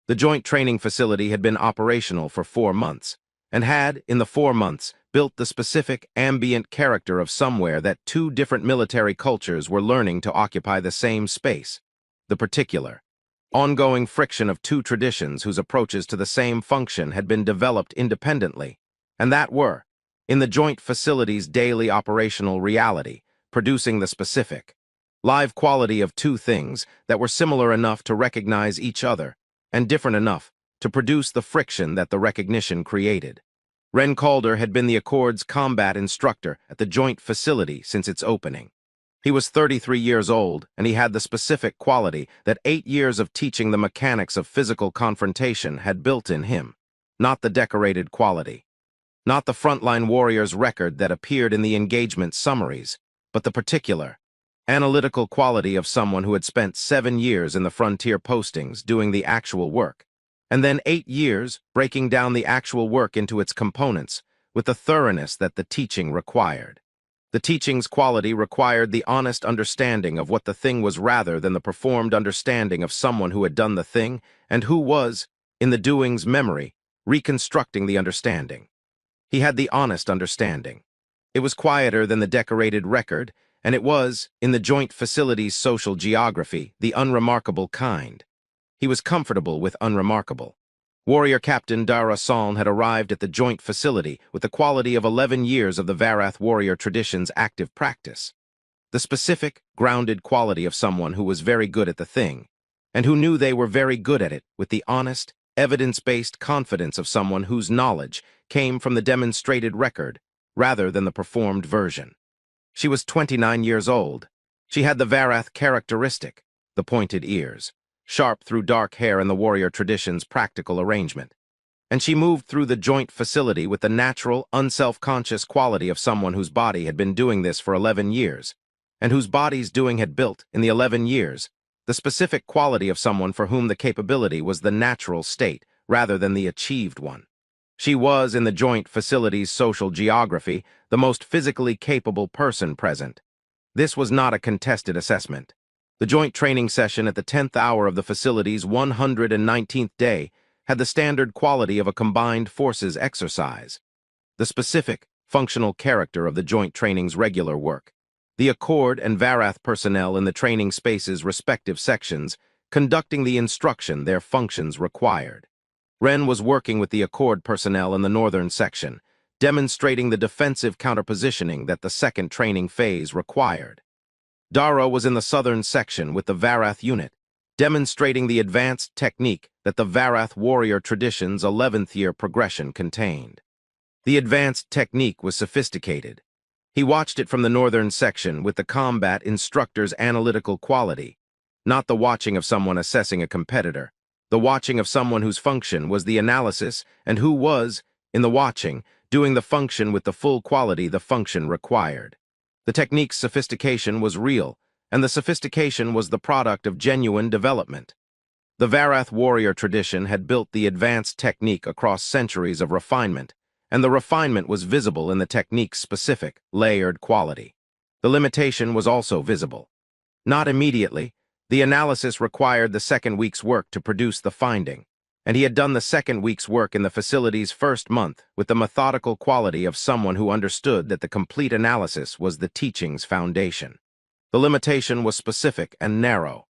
The joint training facility had been operational for 4 months, and had, in the 4 months, built the specific, ambient character of somewhere that two different military cultures were learning to occupy the same space. The particular, ongoing friction of two traditions whose approaches to the same function had been developed independently, and that were, in the joint facility's daily operational reality, producing the specific, live quality of two things that were similar enough to recognize each other, and different enough to produce the friction that the recognition created. Ren Calder had been the Accord's combat instructor at the joint facility since its opening. He was 33 years old, and he had the specific quality that 8 years of teaching the mechanics of physical confrontation had built in him, not the decorated quality, not the frontline warrior's record that appeared in the engagement summaries, but the particular, analytical quality of someone who had spent 7 years in the frontier postings doing the actual work, and then 8 years breaking down the actual work into its components with the thoroughness that the teaching required. The teaching's quality required the honest understanding of what the thing was rather than the performed understanding of someone who had done the thing and who was, in the doing's memory, reconstructing the understanding. He had the honest understanding. It was quieter than the decorated record, and it was, in the joint facility's social geography, the unremarkable kind. He was comfortable with unremarkable. Warrior Captain Dara Saln had arrived at the joint facility with the quality of 11 years of the Varath warrior tradition's active practice. The specific, grounded quality of someone who was very good at the thing, and who knew they were very good at it with the honest, evidence-based confidence of someone whose knowledge came from the demonstrated record rather than the performed version. She was 29 years old. She had the Varath characteristic, the pointed ears, sharp through dark hair in the warrior tradition's practical arrangement. And she moved through the joint facility with the natural, unself-conscious quality of someone whose body had been doing this for 11 years, and whose body's doing had built, in the 11 years, the specific quality of someone for whom the capability was the natural state rather than the achieved one. She was, in the joint facility's social geography, the most physically capable person present. This was not a contested assessment. The joint training session at the 10th hour of the facility's 119th day had the standard quality of a combined forces exercise. The specific, functional character of the joint training's regular work. The Accord and Varath personnel in the training space's respective sections, conducting the instruction their functions required. Ren was working with the Accord personnel in the northern section, demonstrating the defensive counterpositioning that the second training phase required. Dara was in the southern section with the Varath unit, demonstrating the advanced technique that the Varath warrior tradition's 11th year progression contained. The advanced technique was sophisticated. He watched it from the northern section with the combat instructor's analytical quality, not the watching of someone assessing a competitor, the watching of someone whose function was the analysis and who was, in the watching, doing the function with the full quality the function required. The technique's sophistication was real, and the sophistication was the product of genuine development. The Varath warrior tradition had built the advanced technique across centuries of refinement, and the refinement was visible in the technique's specific, layered quality. The limitation was also visible. Not immediately. The analysis required the second week's work to produce the finding, and he had done the second week's work in the facility's first month with the methodical quality of someone who understood that the complete analysis was the teaching's foundation. The limitation was specific and narrow.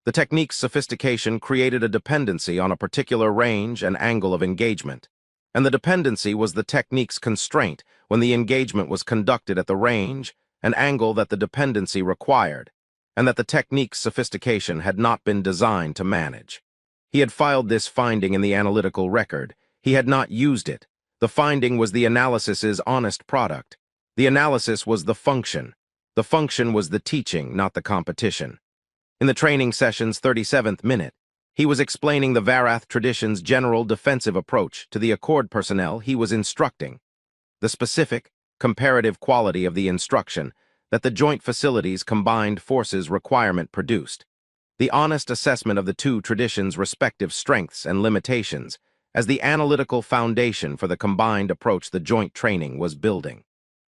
The technique's sophistication created a dependency on a particular range and angle of engagement, and the dependency was the technique's constraint when the engagement was conducted at the range and angle that the dependency required, and that the technique's sophistication had not been designed to manage. He had filed this finding in the analytical record. He had not used it. The finding was the analysis's honest product. The analysis was the function. The function was the teaching, not the competition. In the training session's 37th minute, he was explaining the Varath tradition's general defensive approach to the Accord personnel he was instructing. The specific, comparative quality of the instruction that the joint facility's combined forces requirement produced. The honest assessment of the two traditions' respective strengths and limitations as the analytical foundation for the combined approach the joint training was building.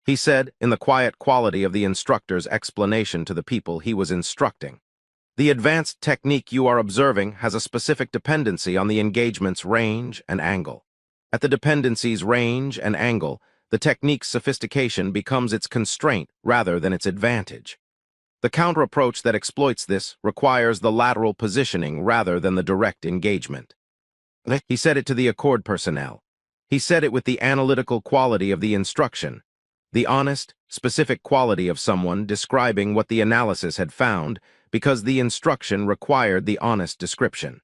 He said, in the quiet quality of the instructor's explanation to the people he was instructing, The advanced technique you are observing has a specific dependency on the engagement's range and angle. At the dependency's range and angle, the technique's sophistication becomes its constraint rather than its advantage. The counter-approach that exploits this requires the lateral positioning rather than the direct engagement. He said it to the Accord personnel. He said it with the analytical quality of the instruction, the honest, specific quality of someone describing what the analysis had found because the instruction required the honest description.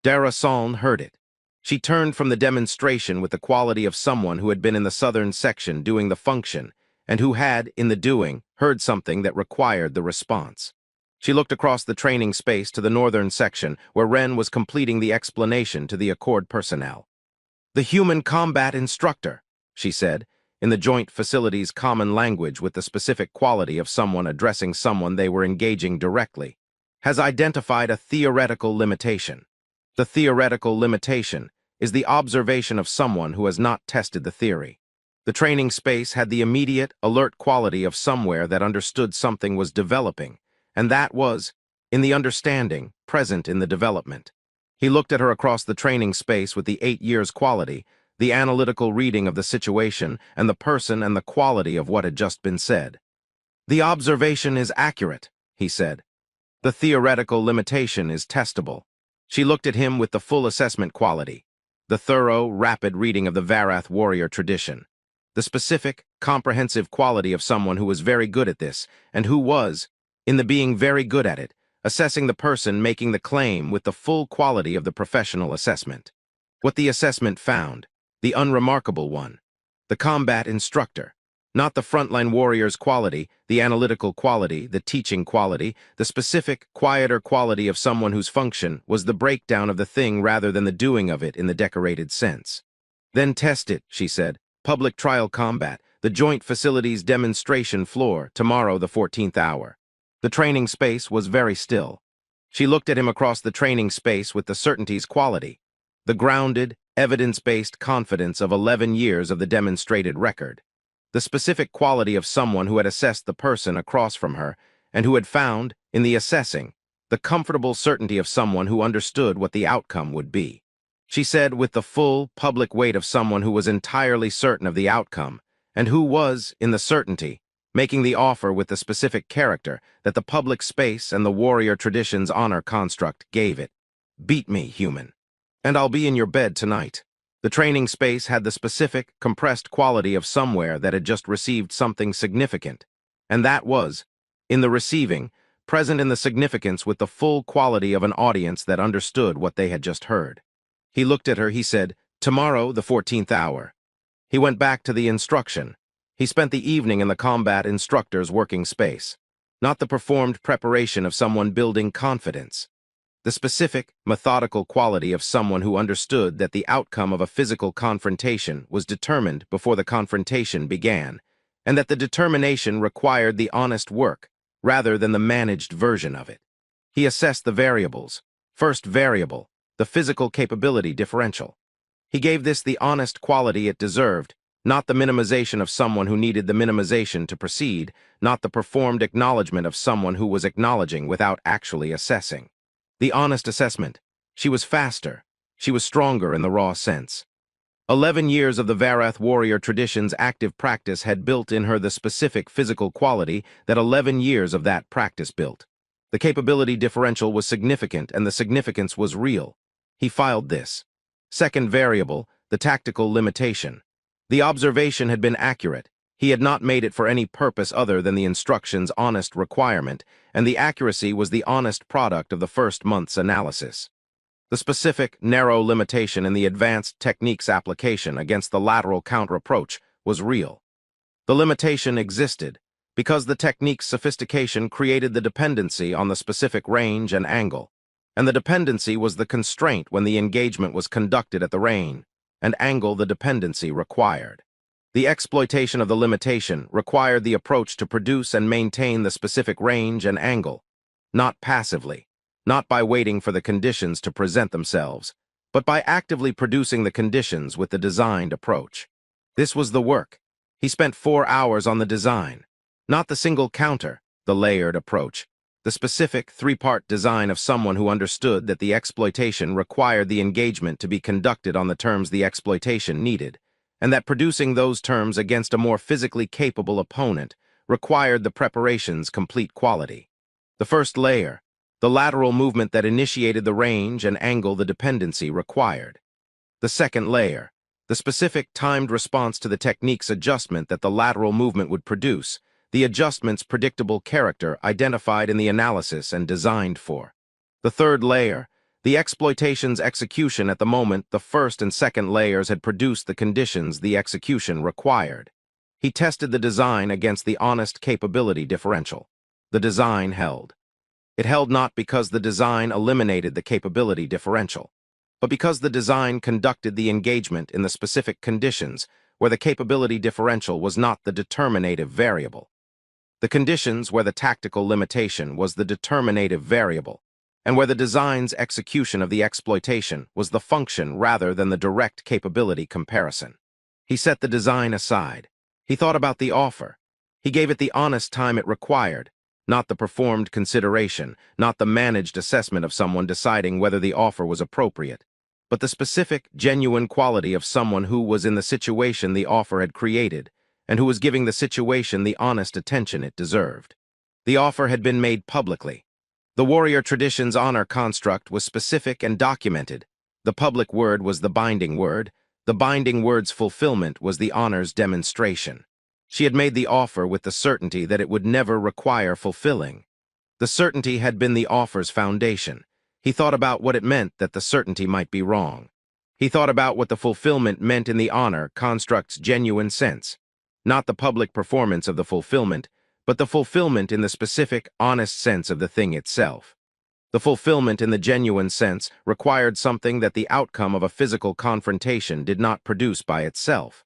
Dara Saln heard it. She turned from the demonstration with the quality of someone who had been in the southern section doing the function and who had, in the doing, heard something that required the response. She looked across the training space to the northern section where Ren was completing the explanation to the Accord personnel. "The human combat instructor," she said, in the joint facility's common language with the specific quality of someone addressing someone they were engaging directly, "has identified a theoretical limitation. The theoretical limitation is the observation of someone who has not tested the theory. The training space had the immediate, alert quality of somewhere that understood something was developing, and that was, in the understanding, present in the development." He looked at her across the training space with the 8 years quality, the analytical reading of the situation and the person and the quality of what had just been said. "The observation is accurate," he said. "The theoretical limitation is testable." She looked at him with the full assessment quality, the thorough, rapid reading of the Varath warrior tradition, the specific, comprehensive quality of someone who was very good at this, and who was, in the being very good at it, assessing the person making the claim with the full quality of the professional assessment. What the assessment found, the unremarkable one, the combat instructor, not the frontline warrior's quality, the analytical quality, the teaching quality, the specific, quieter quality of someone whose function was the breakdown of the thing rather than the doing of it in the decorated sense. "Then test it," she said. "Public trial combat, the joint facilities demonstration floor, tomorrow the 14th hour." The training space was very still. She looked at him across the training space with the certainty's quality, the grounded, evidence-based confidence of 11 years of the demonstrated record, the specific quality of someone who had assessed the person across from her and who had found, in the assessing, the comfortable certainty of someone who understood what the outcome would be. She said with the full, public weight of someone who was entirely certain of the outcome and who was, in the certainty, making the offer with the specific character that the public space and the warrior tradition's honor construct gave it. "Beat me, human. And I'll be in your bed tonight." The training space had the specific, compressed quality of somewhere that had just received something significant, and that was, in the receiving, present in the significance with the full quality of an audience that understood what they had just heard. He looked at her, he said, "Tomorrow, the 14th hour." He went back to the instruction. He spent the evening in the combat instructor's working space, not the performed preparation of someone building confidence. The specific, methodical quality of someone who understood that the outcome of a physical confrontation was determined before the confrontation began, and that the determination required the honest work, rather than the managed version of it. He assessed the variables. First variable, the physical capability differential. He gave this the honest quality it deserved, not the minimization of someone who needed the minimization to proceed, not the performed acknowledgement of someone who was acknowledging without actually assessing. The honest assessment. She was faster. She was stronger in the raw sense. 11 years of the Varath warrior tradition's active practice had built in her the specific physical quality that 11 years of that practice built. The capability differential was significant and the significance was real. He filed this. Second variable, the tactical limitation. The observation had been accurate. He had not made it for any purpose other than the instruction's honest requirement, and the accuracy was the honest product of the first month's analysis. The specific, narrow limitation in the advanced technique's application against the lateral counter-approach was real. The limitation existed because the technique's sophistication created the dependency on the specific range and angle, and the dependency was the constraint when the engagement was conducted at the range and angle the dependency required. The exploitation of the limitation required the approach to produce and maintain the specific range and angle, not passively, not by waiting for the conditions to present themselves, but by actively producing the conditions with the designed approach. This was the work. He spent 4 hours on the design, not the single counter, the layered approach, the specific three-part design of someone who understood that the exploitation required the engagement to be conducted on the terms the exploitation needed, and that producing those terms against a more physically capable opponent required the preparation's complete quality. The first layer, the lateral movement that initiated the range and angle the dependency required. The second layer, the specific timed response to the technique's adjustment that the lateral movement would produce, the adjustment's predictable character identified in the analysis and designed for. The third layer, the exploitation's execution at the moment the first and second layers had produced the conditions the execution required. He tested the design against the honest capability differential. The design held. It held not because the design eliminated the capability differential, but because the design conducted the engagement in the specific conditions where the capability differential was not the determinative variable. The conditions where the tactical limitation was the determinative variable, and where the design's execution of the exploitation was the function rather than the direct capability comparison. He set the design aside. He thought about the offer. He gave it the honest time it required, not the performed consideration, not the managed assessment of someone deciding whether the offer was appropriate, but the specific, genuine quality of someone who was in the situation the offer had created, and who was giving the situation the honest attention it deserved. The offer had been made publicly. The warrior tradition's honor construct was specific and documented. The public word was the binding word. The binding word's fulfillment was the honor's demonstration. She had made the offer with the certainty that it would never require fulfilling. The certainty had been the offer's foundation. He thought about what it meant that the certainty might be wrong. He thought about what the fulfillment meant in the honor construct's genuine sense. Not the public performance of the fulfillment, but the fulfillment in the specific, honest sense of the thing itself. The fulfillment in the genuine sense required something that the outcome of a physical confrontation did not produce by itself.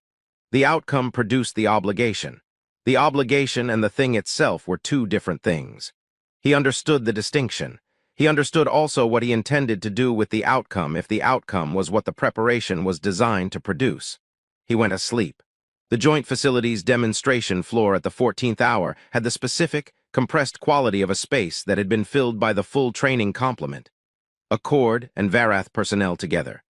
The outcome produced the obligation. The obligation and the thing itself were two different things. He understood the distinction. He understood also what he intended to do with the outcome if the outcome was what the preparation was designed to produce. He went asleep. The joint facility's demonstration floor at the 14th hour had the specific, compressed quality of a space that had been filled by the full training complement. Accord and Varath personnel together.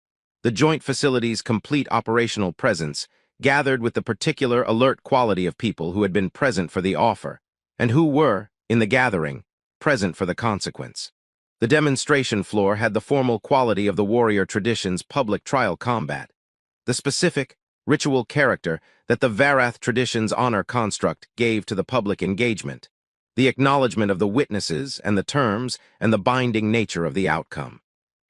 The joint facility's complete operational presence gathered with the particular alert quality of people who had been present for the offer, and who were, in the gathering, present for the consequence. The demonstration floor had the formal quality of the warrior tradition's public trial combat. The specific, ritual character that the Varath tradition's honor construct gave to the public engagement, the acknowledgement of the witnesses and the terms and the binding nature of the outcome.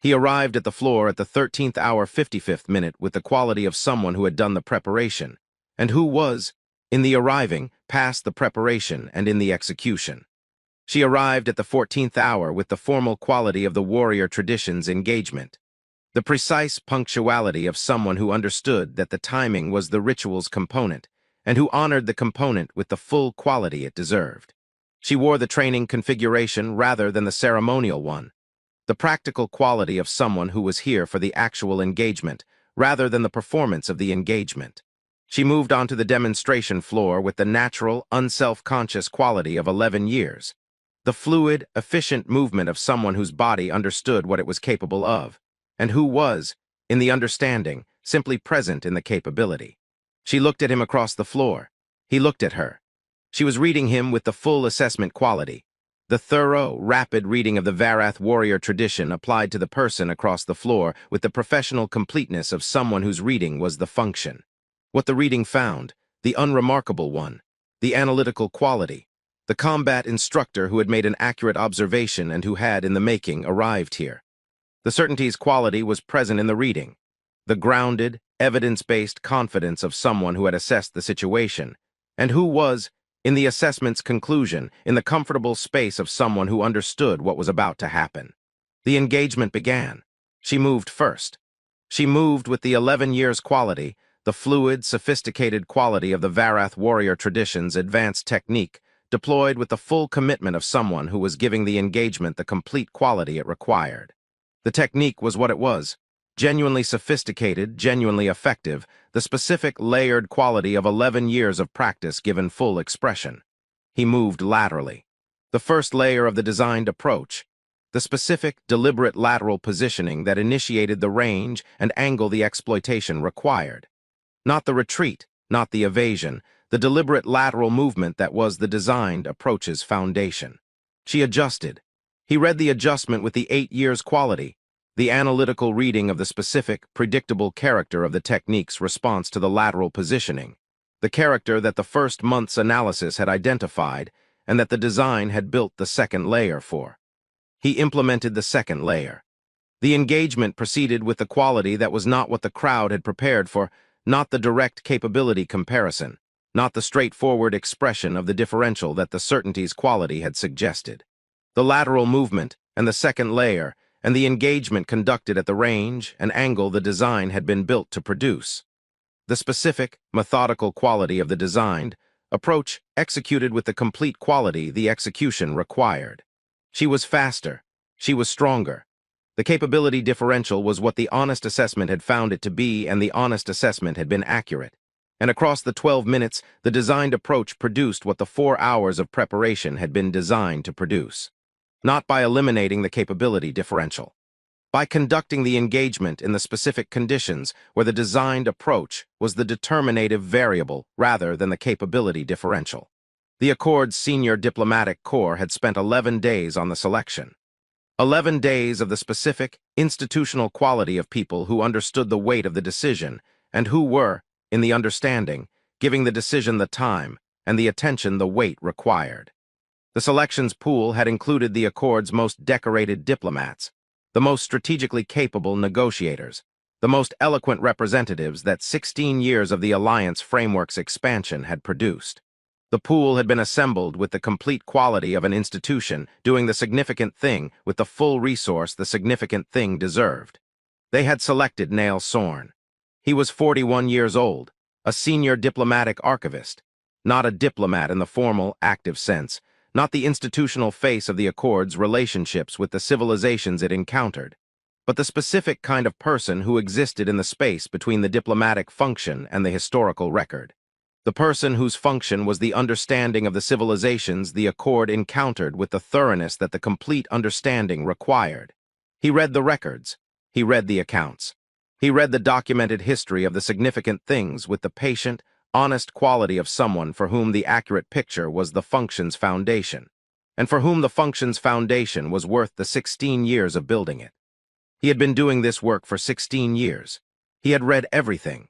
He arrived at the floor at the 13th hour 55th minute with the quality of someone who had done the preparation, and who was, in the arriving, past the preparation and in the execution. She arrived at the 14th hour with the formal quality of the warrior tradition's engagement. The precise punctuality of someone who understood that the timing was the ritual's component, and who honored the component with the full quality it deserved. She wore the training configuration rather than the ceremonial one. The practical quality of someone who was here for the actual engagement, rather than the performance of the engagement. She moved onto the demonstration floor with the natural, unself-conscious quality of 11 years. The fluid, efficient movement of someone whose body understood what it was capable of, and who was, in the understanding, simply present in the capability. She looked at him across the floor. He looked at her. She was reading him with the full assessment quality. The thorough, rapid reading of the Varath warrior tradition applied to the person across the floor with the professional completeness of someone whose reading was the function. What the reading found, the unremarkable one, the analytical quality, the combat instructor who had made an accurate observation and who had, in the making, arrived here. The certainty's quality was present in the reading, the grounded, evidence-based confidence of someone who had assessed the situation, and who was, in the assessment's conclusion, in the comfortable space of someone who understood what was about to happen. The engagement began. She moved first. She moved with the 11 years quality, the fluid, sophisticated quality of the Varath warrior tradition's advanced technique, deployed with the full commitment of someone who was giving the engagement the complete quality it required. The technique was what it was, genuinely sophisticated, genuinely effective, the specific layered quality of 11 years of practice given full expression. He moved laterally. The first layer of the designed approach, the specific, deliberate lateral positioning that initiated the range and angle the exploitation required. Not the retreat, not the evasion, the deliberate lateral movement that was the designed approach's foundation. She adjusted. He read the adjustment with the 8 years quality, the analytical reading of the specific, predictable character of the technique's response to the lateral positioning, the character that the first month's analysis had identified and that the design had built the second layer for. He implemented the second layer. The engagement proceeded with the quality that was not what the crowd had prepared for, not the direct capability comparison, not the straightforward expression of the differential that the certainty's quality had suggested. The lateral movement and the second layer and the engagement conducted at the range and angle the design had been built to produce. The specific, methodical quality of the designed approach executed with the complete quality the execution required. She was faster. She was stronger. The capability differential was what the honest assessment had found it to be, and the honest assessment had been accurate. And across the 12 minutes, the designed approach produced what the 4 hours of preparation had been designed to produce. Not by eliminating the capability differential. By conducting the engagement in the specific conditions where the designed approach was the determinative variable rather than the capability differential. The Accord's senior diplomatic corps had spent 11 days on the selection. 11 days of the specific, institutional quality of people who understood the weight of the decision and who were, in the understanding, giving the decision the time and the attention the weight required. The selections pool had included the Accord's most decorated diplomats, the most strategically capable negotiators, the most eloquent representatives that 16 years of the Alliance framework's expansion had produced. The pool had been assembled with the complete quality of an institution doing the significant thing with the full resource the significant thing deserved. They had selected Nail Sorn. He was 41 years old, a senior diplomatic archivist, not a diplomat in the formal, active sense, not the institutional face of the Accord's relationships with the civilizations it encountered, but the specific kind of person who existed in the space between the diplomatic function and the historical record. The person whose function was the understanding of the civilizations the Accord encountered with the thoroughness that the complete understanding required. He read the records. He read the accounts. He read the documented history of the significant things with the patient, honest quality of someone for whom the accurate picture was the function's foundation, and for whom the function's foundation was worth the 16 years of building it. He had been doing this work for 16 years. He had read everything.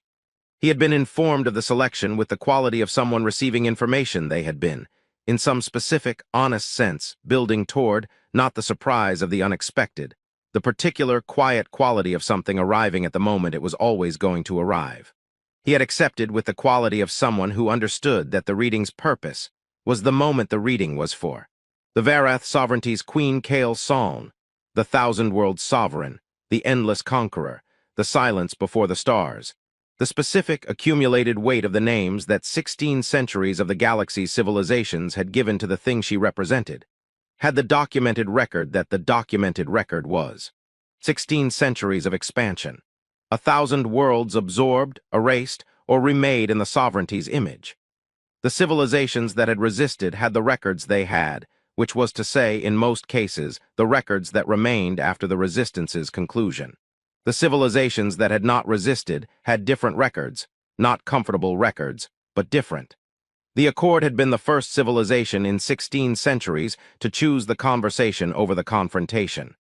He had been informed of the selection with the quality of someone receiving information they had been, in some specific, honest sense, building toward, not the surprise of the unexpected, the particular, quiet quality of something arriving at the moment it was always going to arrive. He had accepted with the quality of someone who understood that the reading's purpose was the moment the reading was for. The Varath sovereignty's Queen Kale Saln, the thousand-world sovereign, the endless conqueror, the silence before the stars, the specific accumulated weight of the names that 16 centuries of the galaxy's civilizations had given to the thing she represented, had the documented record that the documented record was. 16 centuries of expansion, 1,000 worlds absorbed, erased, or remade in the sovereignty's image. The civilizations that had resisted had the records they had, which was to say, in most cases, the records that remained after the resistance's conclusion. The civilizations that had not resisted had different records, not comfortable records, but different. The Accord had been the first civilization in 16 centuries to choose the conversation over the confrontation.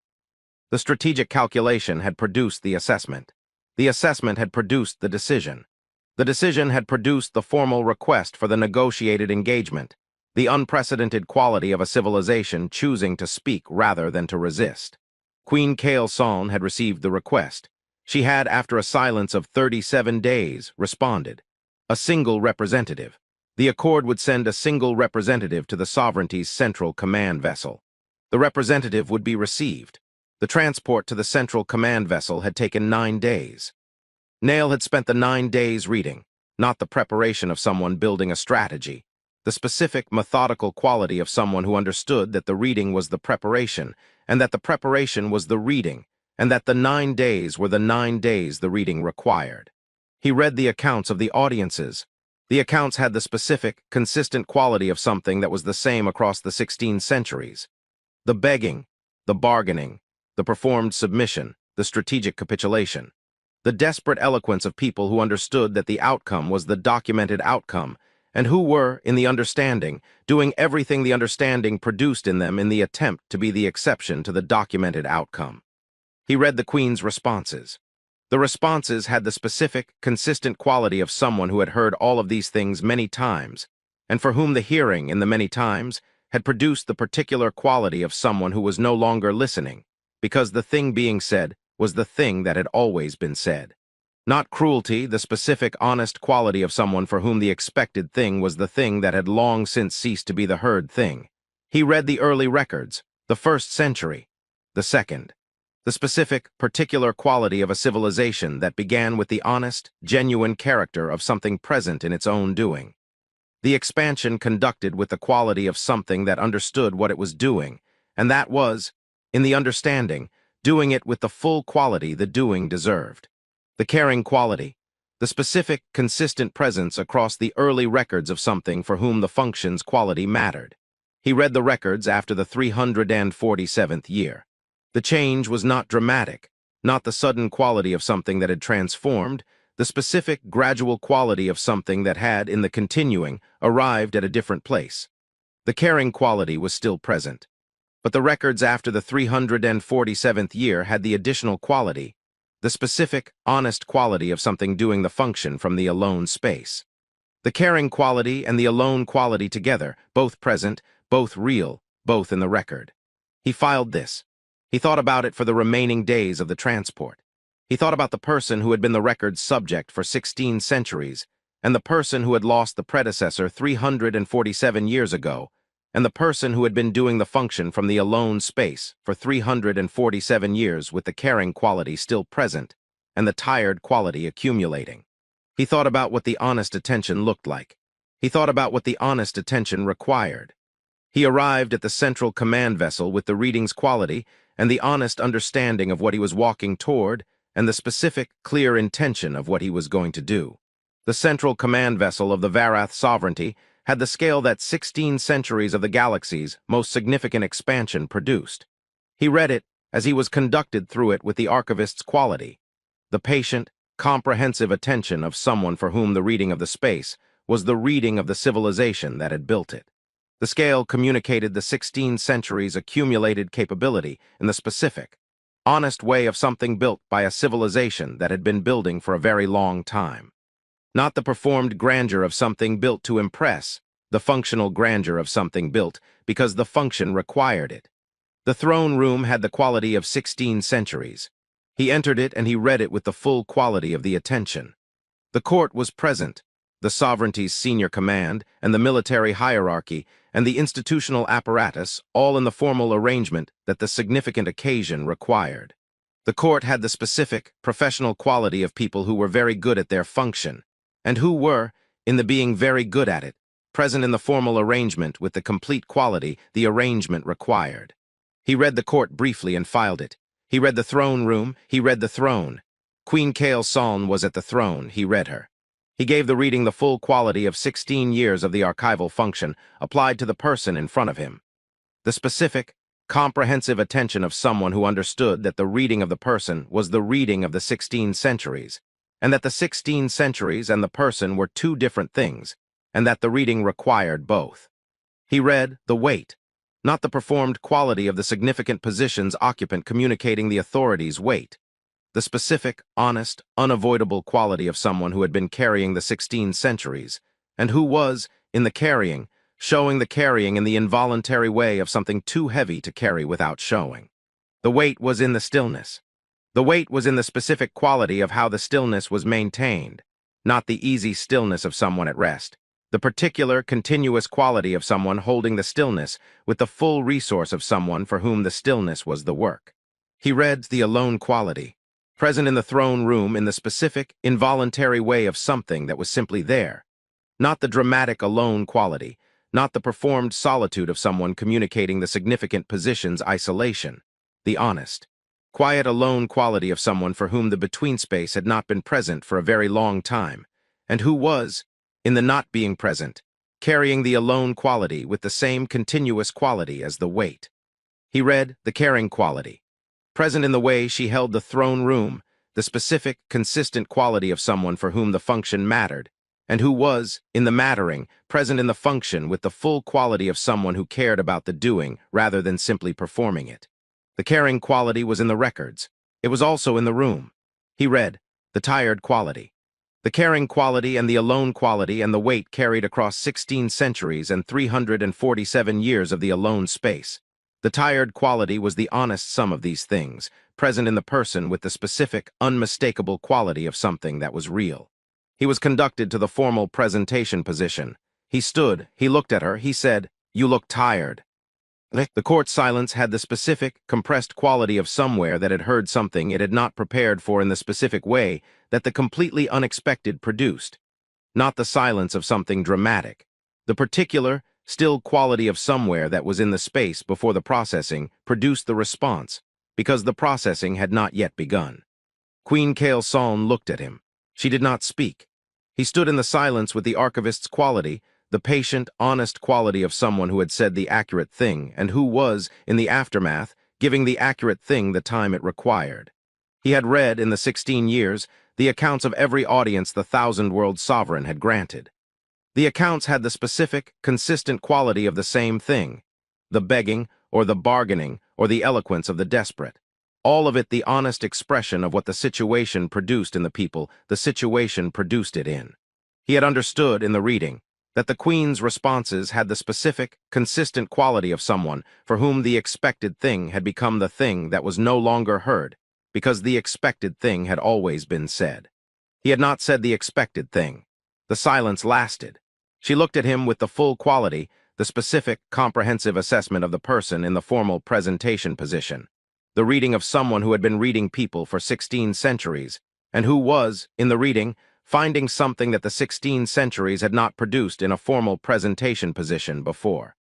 The strategic calculation had produced the assessment. The assessment had produced the decision. The decision had produced the formal request for the negotiated engagement, the unprecedented quality of a civilization choosing to speak rather than to resist. Queen Kale Saln had received the request. She had, after a silence of 37 days, responded. A single representative. The Accord would send a single representative to the sovereignty's central command vessel. The representative would be received. The transport to the central command vessel had taken 9 days. Nail had spent the 9 days reading, not the preparation of someone building a strategy, the specific, methodical quality of someone who understood that the reading was the preparation, and that the preparation was the reading, and that the 9 days were the 9 days the reading required. He read the accounts of the audiences. The accounts had the specific, consistent quality of something that was the same across the 16 centuries. The begging, the bargaining, the performed submission, the strategic capitulation. The desperate eloquence of people who understood that the outcome was the documented outcome, and who were, in the understanding, doing everything the understanding produced in them in the attempt to be the exception to the documented outcome. He read the Queen's responses. The responses had the specific, consistent quality of someone who had heard all of these things many times, and for whom the hearing in the many times had produced the particular quality of someone who was no longer listening, because the thing being said was the thing that had always been said. Not cruelty, the specific, honest quality of someone for whom the expected thing was the thing that had long since ceased to be the heard thing. He read the early records, the first century, the second. The specific, particular quality of a civilization that began with the honest, genuine character of something present in its own doing. The expansion conducted with the quality of something that understood what it was doing, and that was, in the understanding, doing it with the full quality the doing deserved. The caring quality, the specific, consistent presence across the early records of something for whom the function's quality mattered. He read the records after the 347th year. The change was not dramatic, not the sudden quality of something that had transformed, the specific, gradual quality of something that had, in the continuing, arrived at a different place. The caring quality was still present. But the records after the 347th year had the additional quality, the specific, honest quality of something doing the function from the alone space. The caring quality and the alone quality together, both present, both real, both in the record. He filed this. He thought about it for the remaining days of the transport. He thought about the person who had been the record's subject for 16 centuries, and the person who had lost the predecessor 347 years ago, and the person who had been doing the function from the alone space for 347 years with the caring quality still present, and the tired quality accumulating. He thought about what the honest attention looked like. He thought about what the honest attention required. He arrived at the central command vessel with the reading's quality and the honest understanding of what he was walking toward and the specific, clear intention of what he was going to do. The central command vessel of the Varath sovereignty had the scale that 16 centuries of the galaxies' most significant expansion produced. He read it as he was conducted through it with the archivist's quality, the patient, comprehensive attention of someone for whom the reading of the space was the reading of the civilization that had built it. The scale communicated the 16 centuries' accumulated capability in the specific, honest way of something built by a civilization that had been building for a very long time. Not the performed grandeur of something built to impress, the functional grandeur of something built because the function required it. The throne room had the quality of 16 centuries. He entered it and he read it with the full quality of the attention. The court was present, the sovereignty's senior command and the military hierarchy and the institutional apparatus, all in the formal arrangement that the significant occasion required. The court had the specific, professional quality of people who were very good at their function, and who were, in the being very good at it, present in the formal arrangement with the complete quality the arrangement required. He read the court briefly and filed it. He read the throne room, he read the throne. Queen Kael Saln was at the throne, he read her. He gave the reading the full quality of 16 years of the archival function applied to the person in front of him. The specific, comprehensive attention of someone who understood that the reading of the person was the reading of the 16 centuries, and that the 16 centuries and the person were two different things, and that the reading required both. He read the weight, not the performed quality of the significant position's occupant communicating the authority's weight. The specific, honest, unavoidable quality of someone who had been carrying the 16 centuries, and who was, in the carrying, showing the carrying in the involuntary way of something too heavy to carry without showing. The weight was in the stillness. The weight was in the specific quality of how the stillness was maintained, not the easy stillness of someone at rest. The particular, continuous quality of someone holding the stillness with the full resource of someone for whom the stillness was the work. He read the alone quality, present in the throne room in the specific, involuntary way of something that was simply there. Not the dramatic alone quality, not the performed solitude of someone communicating the significant position's isolation. The honest, quiet alone quality of someone for whom the between space had not been present for a very long time, and who was, in the not being present, carrying the alone quality with the same continuous quality as the weight. He read the caring quality, present in the way she held the throne room, the specific, consistent quality of someone for whom the function mattered, and who was, in the mattering, present in the function with the full quality of someone who cared about the doing rather than simply performing it. The caring quality was in the records. It was also in the room. He read the tired quality. The caring quality and the alone quality and the weight carried across 16 centuries and 347 years of the alone space. The tired quality was the honest sum of these things, present in the person with the specific, unmistakable quality of something that was real. He was conducted to the formal presentation position. He stood, he looked at her, he said, "You look tired." The court's silence had the specific, compressed quality of somewhere that had heard something it had not prepared for in the specific way that the completely unexpected produced. Not the silence of something dramatic. The particular, still quality of somewhere that was in the space before the processing produced the response, because the processing had not yet begun. Queen Kale Saln looked at him. She did not speak. He stood in the silence with the archivist's quality, the patient, honest quality of someone who had said the accurate thing and who was, in the aftermath, giving the accurate thing the time it required. He had read, in the 16 years, the accounts of every audience the thousand-world sovereign had granted. The accounts had the specific, consistent quality of the same thing, the begging, or the bargaining, or the eloquence of the desperate. All of it the honest expression of what the situation produced in the people, the situation produced it in. He had understood, in the reading, that the Queen's responses had the specific, consistent quality of someone for whom the expected thing had become the thing that was no longer heard, because the expected thing had always been said. He had not said the expected thing. The silence lasted. She looked at him with the full quality, the specific, comprehensive assessment of the person in the formal presentation position, the reading of someone who had been reading people for 16 centuries, and who was, in the reading, finding something that the 16 centuries had not produced in a formal presentation position before.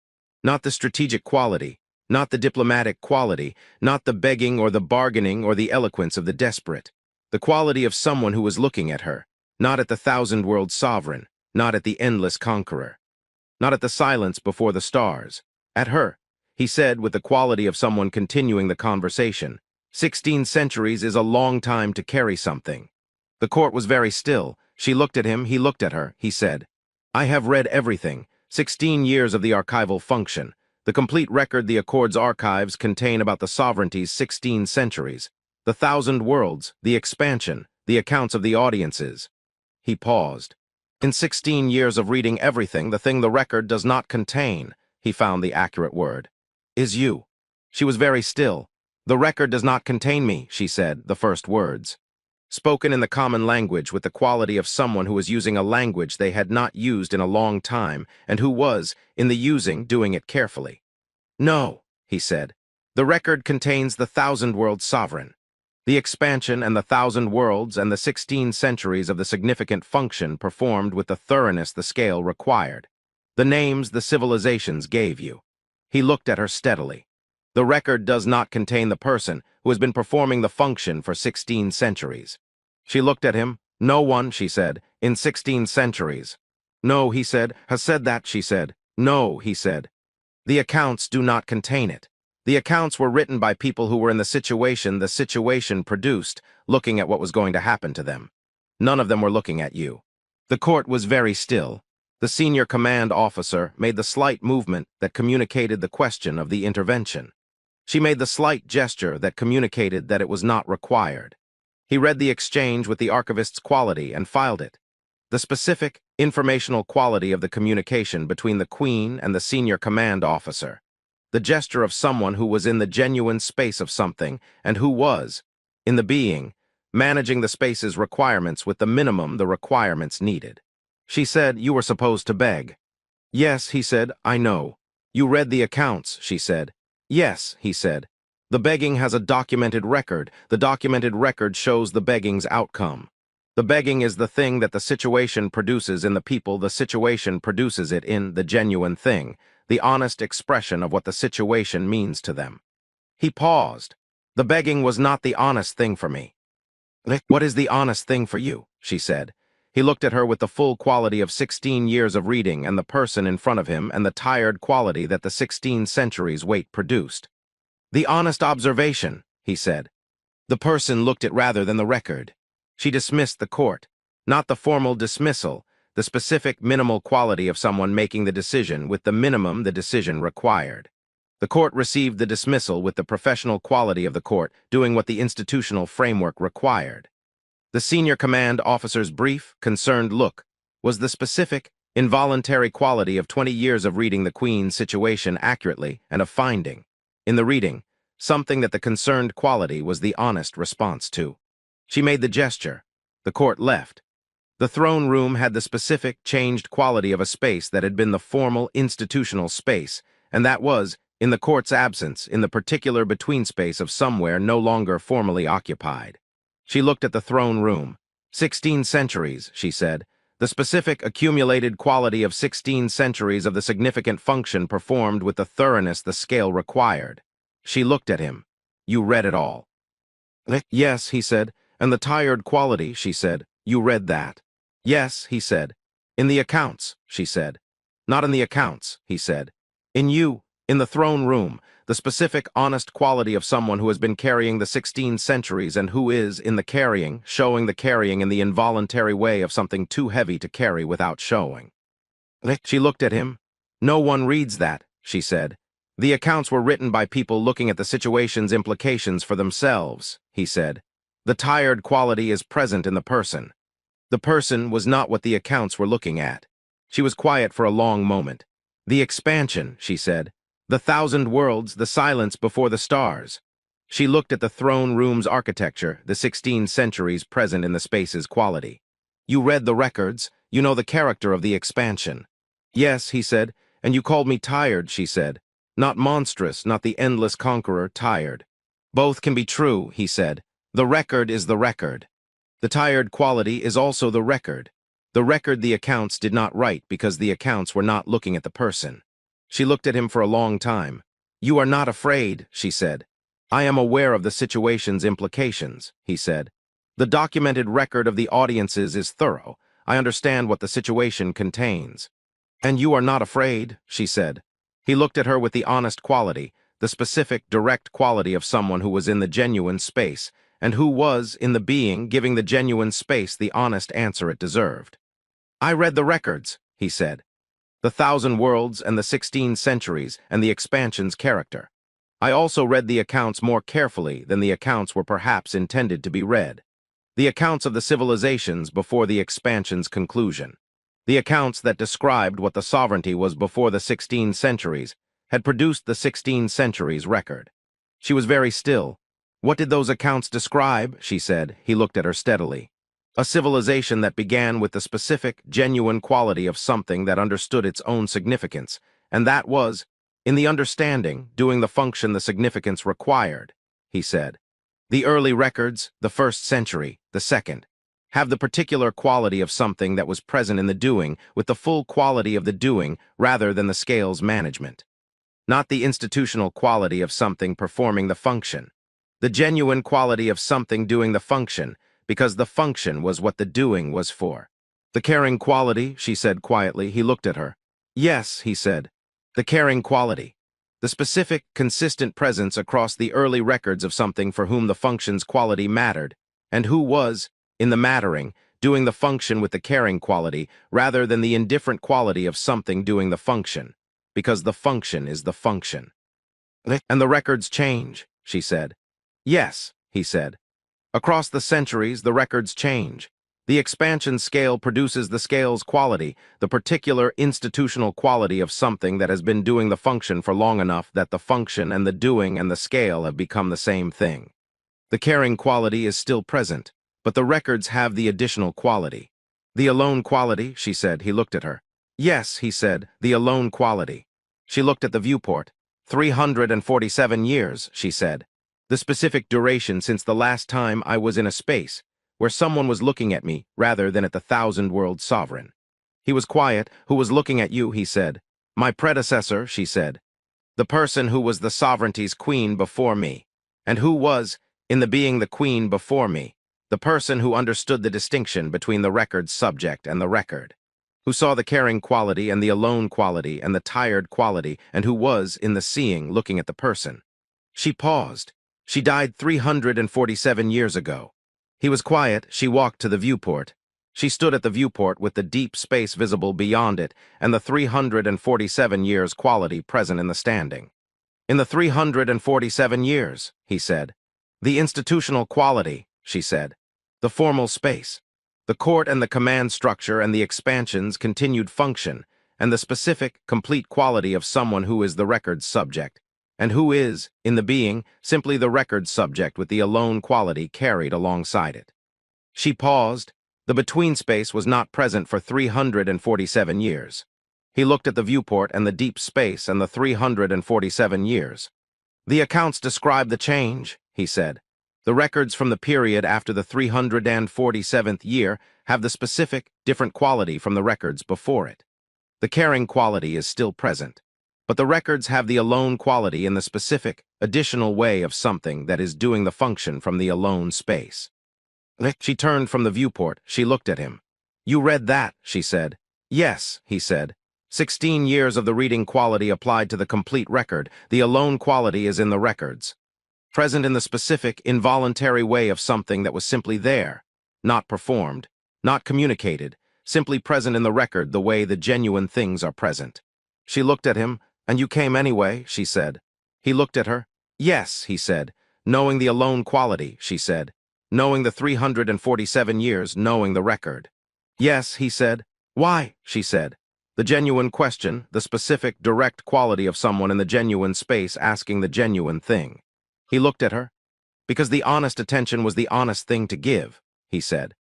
Not the strategic quality, not the diplomatic quality, not the begging or the bargaining or the eloquence of the desperate. The quality of someone who was looking at her, not at the thousand-world sovereign, not at the endless conqueror, not at the silence before the stars. At her, he said with the quality of someone continuing the conversation, 16 centuries is a long time to carry something. The court was very still. She looked at him, he looked at her, he said, "I have read everything, 16 years of the archival function. The complete record the Accord's archives contain about the sovereignty's 16 centuries, the thousand worlds, the expansion, the accounts of the audiences." He paused. In 16 years of reading everything, the thing the record does not contain, he found the accurate word, is you. She was very still. "The record does not contain me," she said, the first words. Spoken in the common language with the quality of someone who was using a language they had not used in a long time and who was, in the using, doing it carefully. "No," he said. "The record contains the thousand-world sovereign. The expansion and the thousand worlds and the 16 centuries of the significant function performed with the thoroughness the scale required. The names the civilizations gave you." He looked at her steadily. "The record does not contain the person who has been performing the function for 16 centuries. She looked at him. "No one," she said, "in 16 centuries." "No," he said, "has said that," she said. "No," he said. "The accounts do not contain it. The accounts were written by people who were in the situation produced, looking at what was going to happen to them. None of them were looking at you." The court was very still. The senior command officer made the slight movement that communicated the question of the intervention. She made the slight gesture that communicated that it was not required. He read the exchange with the archivist's quality and filed it. The specific, informational quality of the communication between the Queen and the senior command officer. The gesture of someone who was in the genuine space of something and who was, in the being, managing the space's requirements with the minimum the requirements needed. She said, "You were supposed to beg." "Yes," he said, "I know." "You read the accounts," she said. "Yes," he said. "The begging has a documented record. The documented record shows the begging's outcome. The begging is the thing that the situation produces in the people. The situation produces it in the genuine thing, the honest expression of what the situation means to them." He paused. "The begging was not the honest thing for me." "What is the honest thing for you?" she said. He looked at her with the full quality of 16 years of reading and the person in front of him and the tired quality that the 16 centuries wait produced. The honest observation, he said. The person looked at rather than the record. She dismissed the court. Not the formal dismissal, the specific minimal quality of someone making the decision with the minimum the decision required. The court received the dismissal with the professional quality of the court doing what the institutional framework required. The senior command officer's brief, concerned look was the specific, involuntary quality of 20 years of reading the Queen's situation accurately and of finding, in the reading, something that the concerned quality was the honest response to. She made the gesture. The court left. The throne room had the specific, changed quality of a space that had been the formal, institutional space, and that was, in the court's absence, in the particular between space of somewhere no longer formally occupied. She looked at the throne room. 16 centuries, she said. The specific accumulated quality of 16 centuries of the significant function performed with the thoroughness the scale required. She looked at him. You read it all. Yes, he said. And the tired quality, she said. You read that. Yes, he said. In the accounts, she said. Not in the accounts, he said. In you, in the throne room, the specific, honest quality of someone who has been carrying the 16 centuries and who is, in the carrying, showing the carrying in the involuntary way of something too heavy to carry without showing. She looked at him. No one reads that, she said. The accounts were written by people looking at the situation's implications for themselves, he said. The tired quality is present in the person. The person was not what the accounts were looking at. She was quiet for a long moment. The expansion, she said. The 1,000 worlds, the silence before the stars. She looked at the throne room's architecture, the 16 centuries present in the space's quality. You read the records, you know the character of the expansion. Yes, he said, and you called me tired, she said. Not monstrous, not the endless conqueror, tired. Both can be true, he said. The record is the record. The tired quality is also the record. The record the accounts did not write because the accounts were not looking at the person. She looked at him for a long time. You are not afraid, she said. I am aware of the situation's implications, he said. The documented record of the audiences is thorough. I understand what the situation contains. And you are not afraid, she said. He looked at her with the honest quality, the specific, direct quality of someone who was in the genuine space, and who was, in the being, giving the genuine space the honest answer it deserved. I read the records, he said. The 1,000 worlds and the 16 centuries and the expansion's character. I also read the accounts more carefully than the accounts were perhaps intended to be read. The accounts of the civilizations before the expansion's conclusion. The accounts that described what the sovereignty was before the 16 centuries had produced the 16 centuries record. She was very still. What did those accounts describe? She said. He looked at her steadily. A civilization that began with the specific, genuine quality of something that understood its own significance, and that was, in the understanding, doing the function the significance required, he said. The early records, the 1st century, the 2nd, have the particular quality of something that was present in the doing with the full quality of the doing rather than the scale's management. Not the institutional quality of something performing the function. The genuine quality of something doing the function, because the function was what the doing was for. The caring quality, she said quietly. He looked at her. Yes, he said. The caring quality. The specific, consistent presence across the early records of something for whom the function's quality mattered, and who was, in the mattering, doing the function with the caring quality rather than the indifferent quality of something doing the function, because the function is the function. And the records change, she said. Yes, he said. Across the centuries, the records change. The expansion scale produces the scale's quality, the particular institutional quality of something that has been doing the function for long enough that the function and the doing and the scale have become the same thing. The caring quality is still present, but the records have the additional quality. The alone quality, she said. He looked at her. Yes, he said, the alone quality. She looked at the viewport. 347 years, she said. The specific duration since the last time I was in a space where someone was looking at me rather than at the 1,000-world sovereign. He was quiet. Who was looking at you, he said. My predecessor, she said. The person who was the sovereignty's queen before me, and who was, in the being the queen before me. The person who understood the distinction between the record's subject and the record, who saw the caring quality and the alone quality and the tired quality, and who was, in the seeing, looking at the person. She paused. She died 347 years ago. He was quiet. She walked to the viewport. She stood at the viewport with the deep space visible beyond it and the 347 years quality present in the standing. In the 347 years, he said. The institutional quality, she said. The formal space. The court and the command structure and the expansion's continued function, and the specific, complete quality of someone who is the record's subject, and who is, in the being, simply the record's subject with the alone quality carried alongside it. She paused. The between space was not present for 347 years. He looked at the viewport and the deep space and the 347 years. The accounts describe the change, he said. The records from the period after the 347th year have the specific, different quality from the records before it. The caring quality is still present, but the records have the alone quality in the specific, additional way of something that is doing the function from the alone space. She turned from the viewport. She looked at him. You read that, she said. Yes, he said. 16 years of the reading quality applied to the complete record. The alone quality is in the records. Present in the specific, involuntary way of something that was simply there, not performed, not communicated, simply present in the record the way the genuine things are present. She looked at him. And you came anyway, she said. He looked at her. Yes, he said. Knowing the alone quality, she said. Knowing the 347 years, knowing the record. Yes, he said. Why, she said. The genuine question, the specific, direct quality of someone in the genuine space asking the genuine thing. He looked at her. Because the honest attention was the honest thing to give, he said.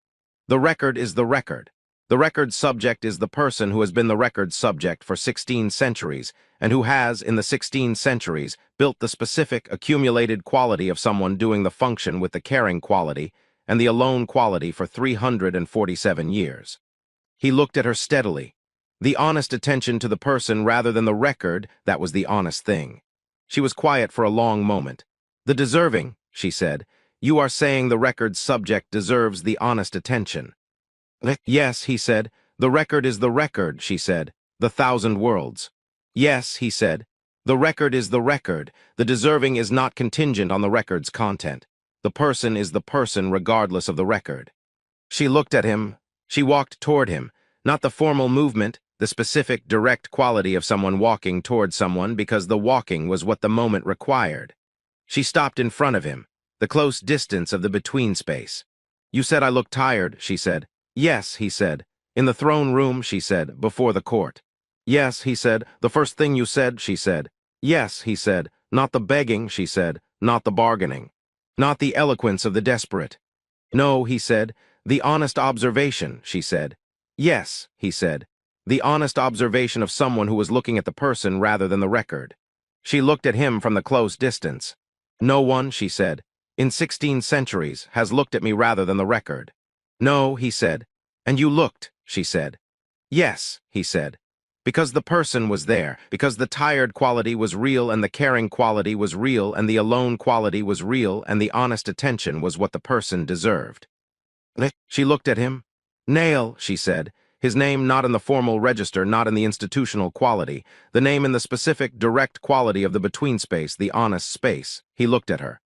The record is the record. The record's subject is the person who has been the record's subject for 16 centuries, and who has, in the 16 centuries, built the specific, accumulated quality of someone doing the function with the caring quality and the alone quality for 347 years. He looked at her steadily. The honest attention to the person rather than the record, that was the honest thing. She was quiet for a long moment. The deserving, she said. You are saying the record's subject deserves the honest attention. Yes, he said. The record is the record, she said. The 1,000 worlds. Yes, he said. The record is the record. The deserving is not contingent on the record's content. The person is the person regardless of the record. She looked at him. She walked toward him. Not the formal movement, the specific, direct quality of someone walking toward someone because the walking was what the moment required. She stopped in front of him, the close distance of the between space. You said I looked tired, she said. Yes, he said. In the throne room, she said, before the court. Yes, he said. The first thing you said, she said. Yes, he said. Not the begging, she said. Not the bargaining. Not the eloquence of the desperate. No, he said. The honest observation, she said. Yes, he said. The honest observation of someone who was looking at the person rather than the record. She looked at him from the close distance. No one, she said, in 16 centuries has looked at me rather than the record. No, he said. And you looked, she said. Yes, he said. Because the person was there, because the tired quality was real and the caring quality was real and the alone quality was real and the honest attention was what the person deserved. She looked at him. Nail, she said. His name not in the formal register, not in the institutional quality, the name in the specific, direct quality of the between space, the honest space. He looked at her.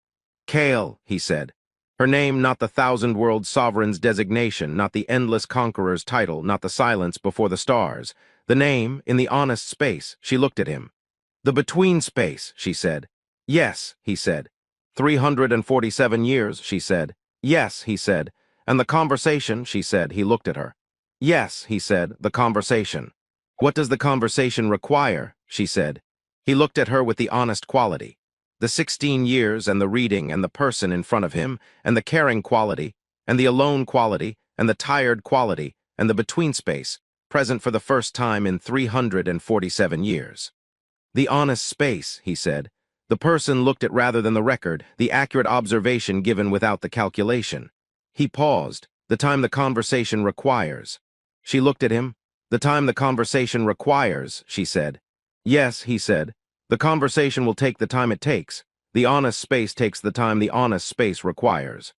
Kale, he said. Her name not the 1,000 world sovereign's designation, not the endless conqueror's title, not the silence before the stars. The name, in the honest space, she looked at him. The between space, she said. Yes, he said. 347 years, she said. Yes, he said. And the conversation, she said. He looked at her. Yes, he said, the conversation. What does the conversation require? She said. He looked at her with the honest quality. The 16 years and the reading and the person in front of him and the caring quality and the alone quality and the tired quality and the between space present for the first time in 347 years. The honest space, he said. The person looked at rather than the record, the accurate observation given without the calculation. He paused, the time the conversation requires. She looked at him. The time the conversation requires, she said. Yes, he said. The conversation will take the time it takes. The honest space takes the time the honest space requires.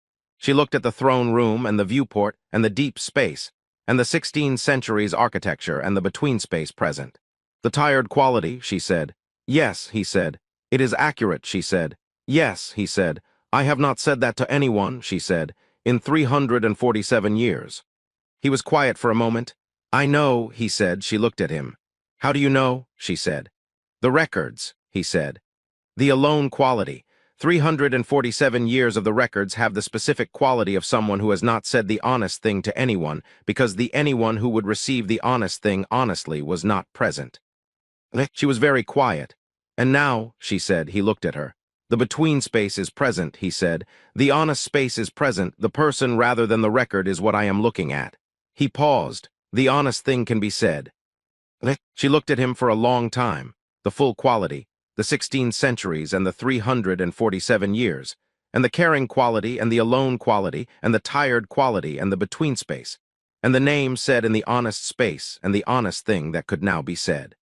She looked at the throne room and the viewport and the deep space, and the 16 centuries architecture and the between space present. The tired quality, she said. Yes, he said. It is accurate, she said. Yes, he said. I have not said that to anyone, she said, in 347 years. He was quiet for a moment. I know, he said. She looked at him. How do you know? She said. The records, he said. The alone quality. 347 years of the records have the specific quality of someone who has not said the honest thing to anyone, because the anyone who would receive the honest thing honestly was not present. She was very quiet. And now, she said, he looked at her. The between space is present, he said. The honest space is present. The person rather than the record is what I am looking at. He paused. The honest thing can be said. She looked at him for a long time. The full quality, the 16 centuries and the 347 years, and the caring quality and the alone quality and the tired quality and the between space, and the name said in the honest space and the honest thing that could now be said.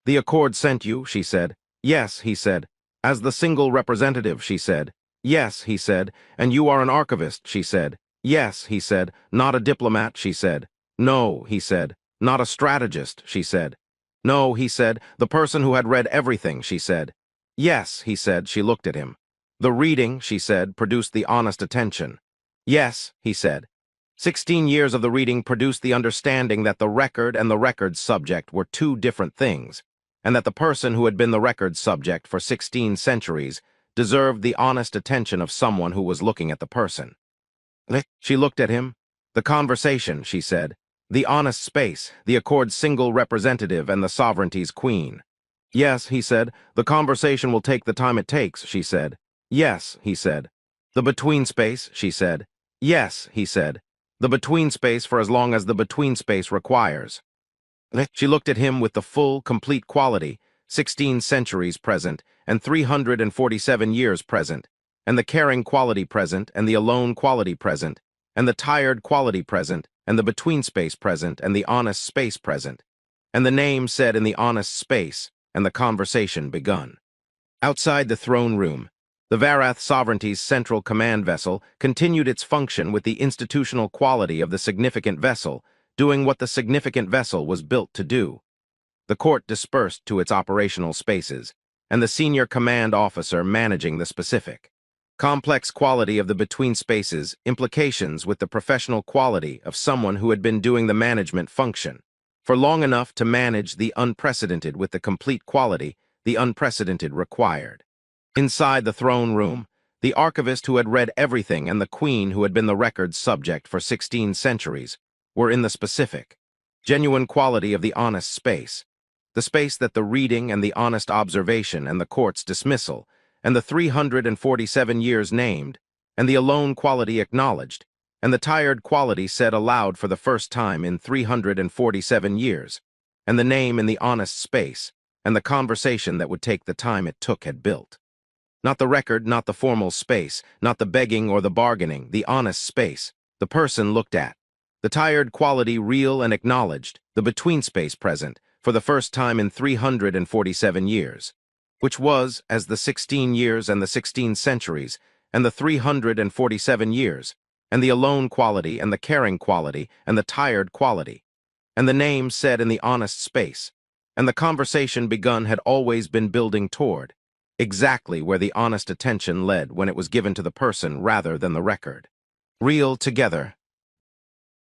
The Accord sent you, she said. Yes, he said. As the single representative, she said. Yes, he said. And you are an archivist, she said. Yes, he said. Not a diplomat, she said. No, he said. Not a strategist, she said. No, he said. The person who had read everything, she said. Yes, he said. She looked at him. The reading, she said, produced the honest attention. Yes, he said. 16 years of the reading produced the understanding that the record and the record's subject were two different things, and that the person who had been the record's subject for 16 centuries deserved the honest attention of someone who was looking at the person. She looked at him. The conversation, she said. The honest space, the Accord's single representative and the sovereignty's queen. Yes, he said. The conversation will take the time it takes, she said. Yes, he said. The between space, she said. Yes, he said. The between space for as long as the between space requires. She looked at him with the full, complete quality, 16 centuries present, and 347 years present, and the caring quality present, and the alone quality present, and the tired quality present, and the between space present, and the honest space present, and the name said in the honest space, and the conversation begun. Outside the throne room, the Varath Sovereignty's central command vessel continued its function with the institutional quality of the significant vessel, doing what the significant vessel was built to do. The court dispersed to its operational spaces, and the senior command officer managing the specific complex quality of the between spaces implications with the professional quality of someone who had been doing the management function for long enough to manage the unprecedented with the complete quality the unprecedented required. Inside the throne room, the archivist who had read everything and the queen who had been the record's subject for 16 centuries were in the specific, genuine quality of the honest space, the space that the reading and the honest observation and the court's dismissal and the 347 years named, and the alone quality acknowledged, and the tired quality said aloud for the first time in 347 years, and the name in the honest space, and the conversation that would take the time it took had built. Not the record, not the formal space, not the begging or the bargaining, the honest space, the person looked at. The tired quality real and acknowledged, the between space present, for the first time in 347 years. Which was, as the 16 years and the 16 centuries, and the 347 years, and the alone quality and the caring quality and the tired quality, and the name said in the honest space, and the conversation begun had always been building toward, exactly where the honest attention led when it was given to the person rather than the record. Real together,